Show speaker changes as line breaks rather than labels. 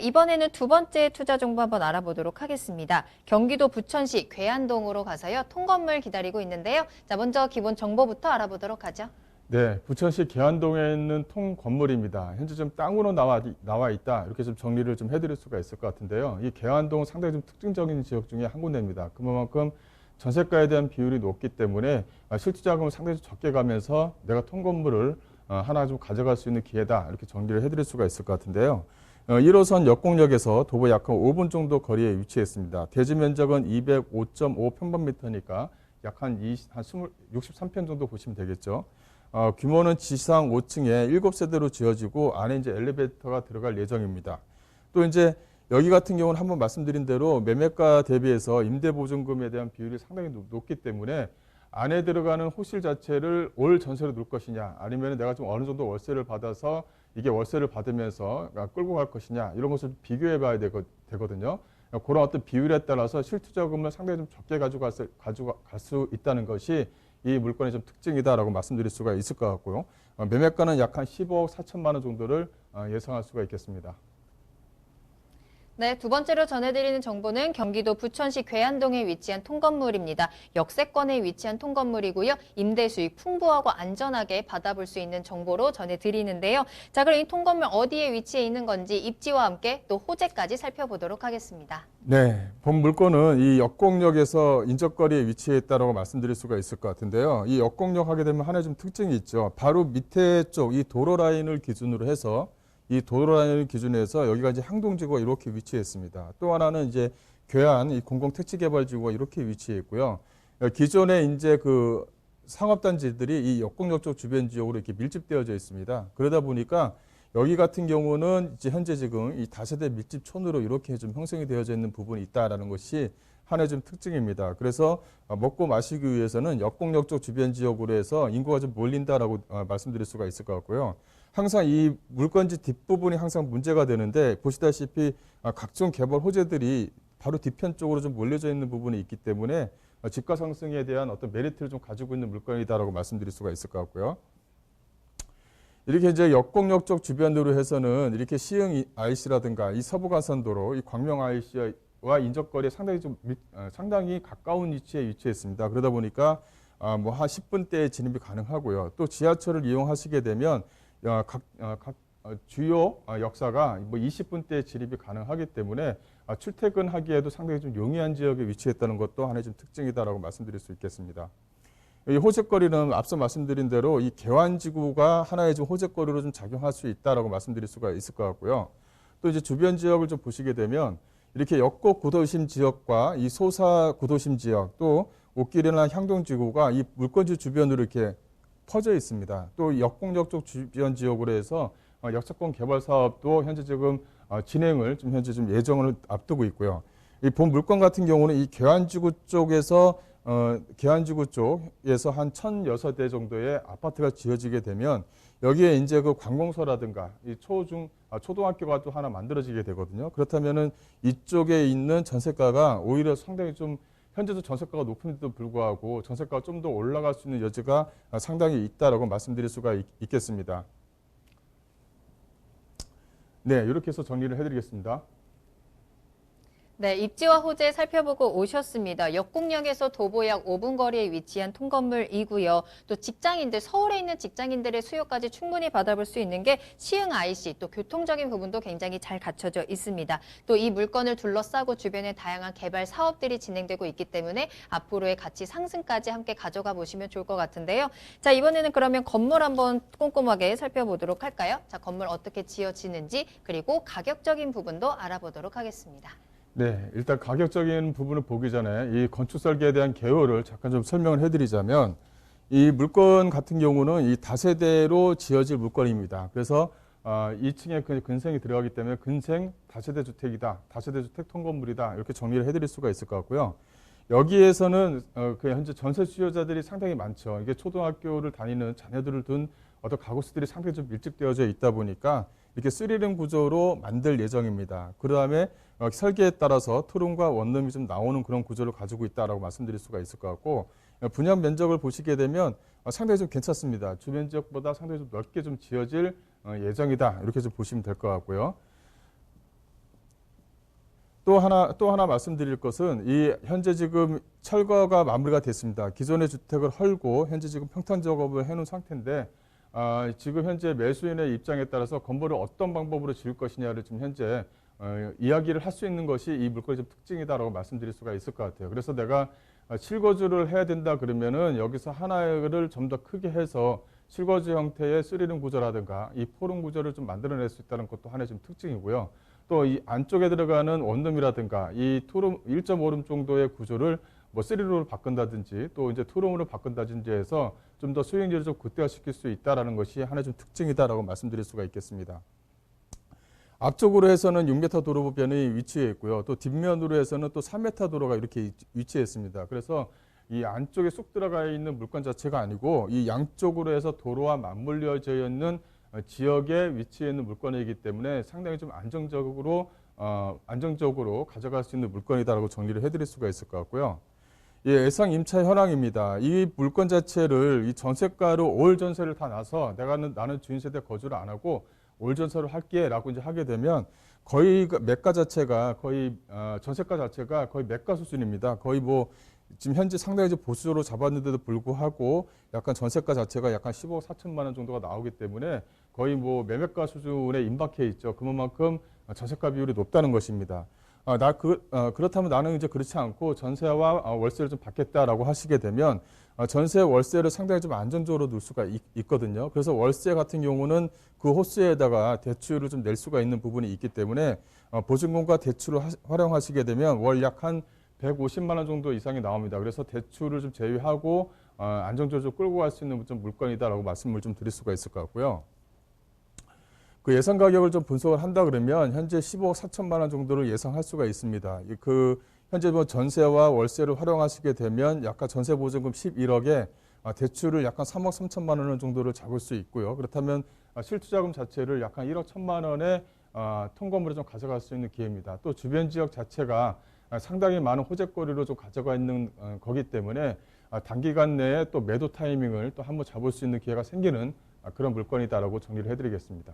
이번에는 두 번째 투자 정보 한번 알아보도록 하겠습니다. 경기도 부천시 괴안동으로 가서요. 통건물 기다리고 있는데요. 자, 먼저 기본 정보부터 알아보도록 하죠.
네, 부천시 계안동에 있는 통건물입니다. 현재 좀 땅으로 나와 있다. 이렇게 좀 정리를 좀 해드릴 수가 있을 것 같은데요. 이 계안동은 상당히 좀 특징적인 지역 중에 한 군데입니다. 그만큼 전세가에 대한 비율이 높기 때문에 실투자금을 상당히 좀 적게 가면서 내가 통건물을 하나 좀 가져갈 수 있는 기회다. 이렇게 정리를 해드릴 수가 있을 것 같은데요. 1호선 역곡역에서 도보 약 한 5분 정도 거리에 위치했습니다. 대지 면적은 205.5 평방미터니까 약 한 63평 정도 보시면 되겠죠. 규모는 지상 5층에 7세대로 지어지고 안에 이제 엘리베이터가 들어갈 예정입니다. 또 이제 여기 같은 경우는 한번 말씀드린 대로 매매가 대비해서 임대보증금에 대한 비율이 상당히 높기 때문에 안에 들어가는 호실 자체를 올 전세로 놓을 것이냐 아니면 내가 좀 어느 정도 월세를 받아서 이게 월세를 받으면서 끌고 갈 것이냐 이런 것을 비교해 봐야 되거든요. 그런 어떤 비율에 따라서 실투자금을 상당히 좀 적게 가져갈 수 있다는 것이 이 물건의 좀 특징이다라고 말씀드릴 수가 있을 것 같고요. 매매가는 약 한 15억 4천만 원 정도를 예상할 수가 있겠습니다.
네, 두 번째로 전해드리는 정보는 경기도 부천시 괴안동에 위치한 통건물입니다. 역세권에 위치한 통건물이고요. 임대 수익 풍부하고 안전하게 받아볼 수 있는 정보로 전해드리는데요. 자, 그럼 이 통건물 어디에 위치해 있는 건지 입지와 함께 또 호재까지 살펴보도록 하겠습니다.
네, 본 물건은 이 역곡역에서 인접거리에 위치해 있다고 말씀드릴 수가 있을 것 같은데요. 이 역곡역 하게 되면 하나의 좀 특징이 있죠. 바로 밑에 쪽 이 도로 라인을 기준으로 해서 이 도로 라인을 기준해서 여기가 이제 항동지구가 이렇게 위치해 있습니다. 또 하나는 이제 괴안 이 공공택지개발지구가 이렇게 위치해 있고요. 기존에 이제 그 상업단지들이 이 역곡역 쪽 주변 지역으로 이렇게 밀집되어져 있습니다. 그러다 보니까 여기 같은 경우는 이제 현재 지금 이 다세대 밀집촌으로 이렇게 좀 형성이 되어져 있는 부분이 있다라는 것이 하나의 좀 특징입니다. 그래서 먹고 마시기 위해서는 역곡역 쪽 주변 지역으로 해서 인구가 좀 몰린다라고 말씀드릴 수가 있을 것 같고요. 항상 이 물건지 뒷부분이 항상 문제가 되는데 보시다시피 각종 개발 호재들이 바로 뒤편 쪽으로 좀 몰려져 있는 부분이 있기 때문에 집가 상승에 대한 어떤 메리트를 좀 가지고 있는 물건이다라고 말씀드릴 수가 있을 것 같고요. 이렇게 이제 역곡역 쪽 주변으로 해서는 이렇게 시흥 IC라든가 이 서부간선도로, 이 광명 IC와 인접거리에 상당히 가까운 위치에 위치했습니다. 그러다 보니까 뭐 한 10분대에 진입이 가능하고요. 또 지하철을 이용하시게 되면 각 주요 역사가 뭐 20분대에 진입이 가능하기 때문에 출퇴근하기에도 상당히 좀 용이한 지역에 위치했다는 것도 하나의 좀 특징이다라고 말씀드릴 수 있겠습니다. 이 호재거리는 앞서 말씀드린 대로 이 개완지구가 하나의 좀 호재거리로 좀 작용할 수 있다라고 말씀드릴 수가 있을 것 같고요. 또 이제 주변 지역을 좀 보시게 되면 이렇게 역곡 구도심 지역과 이 소사 구도심 지역 또 옥길이나 향동지구가 이 물건지 주변으로 이렇게 퍼져 있습니다. 또 역곡역 쪽 주변 지역으로 해서 역세권 개발 사업도 현재 지금 진행을 좀 현재 좀 예정을 앞두고 있고요. 이 본 물건 같은 경우는 이 계안지구 쪽에서 계안지구 쪽에서 한 1,006대 정도의 아파트가 지어지게 되면 여기에 이제 그 관공서라든가 이 초등학교가 또 하나 만들어지게 되거든요. 그렇다면은 이쪽에 있는 전세가가 오히려 상당히 좀 현재도 전세가가 높은데도 불구하고 전세가가 좀 더 올라갈 수 있는 여지가 상당히 있다라고 말씀드릴 수가 있겠습니다. 네, 이렇게 해서 정리를 해드리겠습니다.
네, 입지와 호재 살펴보고 오셨습니다. 역곡역에서 도보 약 5분 거리에 위치한 통건물이고요. 또 직장인들, 서울에 있는 직장인들의 수요까지 충분히 받아볼 수 있는 게 시흥 IC, 또 교통적인 부분도 굉장히 잘 갖춰져 있습니다. 또 이 물건을 둘러싸고 주변에 다양한 개발 사업들이 진행되고 있기 때문에 앞으로의 가치 상승까지 함께 가져가 보시면 좋을 것 같은데요. 자, 이번에는 그러면 건물 한번 꼼꼼하게 살펴보도록 할까요? 자, 건물 어떻게 지어지는지 그리고 가격적인 부분도 알아보도록 하겠습니다.
네, 일단 가격적인 부분을 보기 전에 이 건축 설계에 대한 개요를 잠깐 좀 설명을 해드리자면 이 물건 같은 경우는 이 다세대로 지어질 물건입니다. 그래서 2층에 근생이 들어가기 때문에 근생 다세대 주택이다, 다세대 주택 통건물이다 이렇게 정리를 해드릴 수가 있을 것 같고요. 여기에서는 현재 전세 수요자들이 상당히 많죠. 이게 초등학교를 다니는 자녀들을 둔 어떤 가구수들이 상당히 좀 밀집되어져 있다 보니까 이렇게 3룸 구조로 만들 예정입니다. 그 다음에 설계에 따라서 투룸과 원룸이 좀 나오는 그런 구조를 가지고 있다라고 말씀드릴 수가 있을 것 같고 분양 면적을 보시게 되면 상당히 좀 괜찮습니다. 주변 지역보다 상당히 좀 넓게 좀 지어질 예정이다 이렇게 좀 보시면 될 것 같고요. 또 하나 말씀드릴 것은 이 현재 지금 철거가 마무리가 됐습니다. 기존의 주택을 헐고 현재 지금 평탄 작업을 해놓은 상태인데 지금 현재 매수인의 입장에 따라서 건물을 어떤 방법으로 지을 것이냐를 지금 현재 이야기를 할 수 있는 것이 이 물건의 좀 특징이다라고 말씀드릴 수가 있을 것 같아요. 그래서 내가 실거주를 해야 된다 그러면은 여기서 하나를 좀 더 크게 해서 실거주 형태의 3룸 구조라든가 이 4룸 구조를 좀 만들어낼 수 있다는 것도 하나의 좀 특징이고요. 또 이 안쪽에 들어가는 원룸이라든가 이 1.5룸 정도의 구조를 뭐 3룸으로 바꾼다든지 또 이제 2룸으로 바꾼다든지 해서 좀 더 수익률을 좀 극대화시킬 수 있다라는 것이 하나의 좀 특징이다라고 말씀드릴 수가 있겠습니다. 앞쪽으로 해서는 6m 도로변이 위치해 있고요. 또 뒷면으로 해서는 또 3m 도로가 이렇게 위치해 있습니다. 그래서 이 안쪽에 쑥 들어가 있는 물건 자체가 아니고 이 양쪽으로 해서 도로와 맞물려져 있는 지역에 위치해 있는 물건이기 때문에 상당히 좀 안정적으로 가져갈 수 있는 물건이다라고 정리를 해드릴 수가 있을 것 같고요. 예, 예상 임차 현황입니다. 이 물건 자체를 이 전세가로 올 전세를 다 나서 나는 주인세대 거주를 안 하고 올 전세를 할게라고 이제 하게 되면 거의 매가 자체가 거의 전세가 자체가 거의 매가 수준입니다. 거의 뭐 지금 현재 상당히 이제 보수적으로 잡았는데도 불구하고 약간 전세가 자체가 약간 15억 4천만 원 정도가 나오기 때문에 거의 뭐 매매가 수준에 임박해 있죠. 그만큼 전세가 비율이 높다는 것입니다. 그렇다면 나는 이제 그렇지 않고 전세와 월세를 좀 받겠다라고 하시게 되면 전세 월세를 상당히 좀 안정적으로 놓을 수가 있거든요. 그래서 월세 같은 경우는 그 호수에다가 대출을 좀 낼 수가 있는 부분이 있기 때문에 보증금과 대출을 활용하시게 되면 월 약 한 150만 원 정도 이상이 나옵니다. 그래서 대출을 좀 제외하고 안정적으로 끌고 갈 수 있는 좀 물건이다라고 말씀을 좀 드릴 수가 있을 것 같고요. 그 예상 가격을 좀 분석을 한다 그러면 현재 15억 4천만 원 정도를 예상할 수가 있습니다. 현재 뭐 전세와 월세를 활용하시게 되면 약간 전세 보증금 11억에 대출을 약간 3억 3천만 원 정도를 잡을 수 있고요. 그렇다면 실투자금 자체를 약간 1억 1천만 원의 통건물을 좀 가져갈 수 있는 기회입니다. 또 주변 지역 자체가 상당히 많은 호재거리로 좀 가져가 있는 거기 때문에 단기간 내에 또 매도 타이밍을 또 한번 잡을 수 있는 기회가 생기는 그런 물건이다라고 정리를 해드리겠습니다.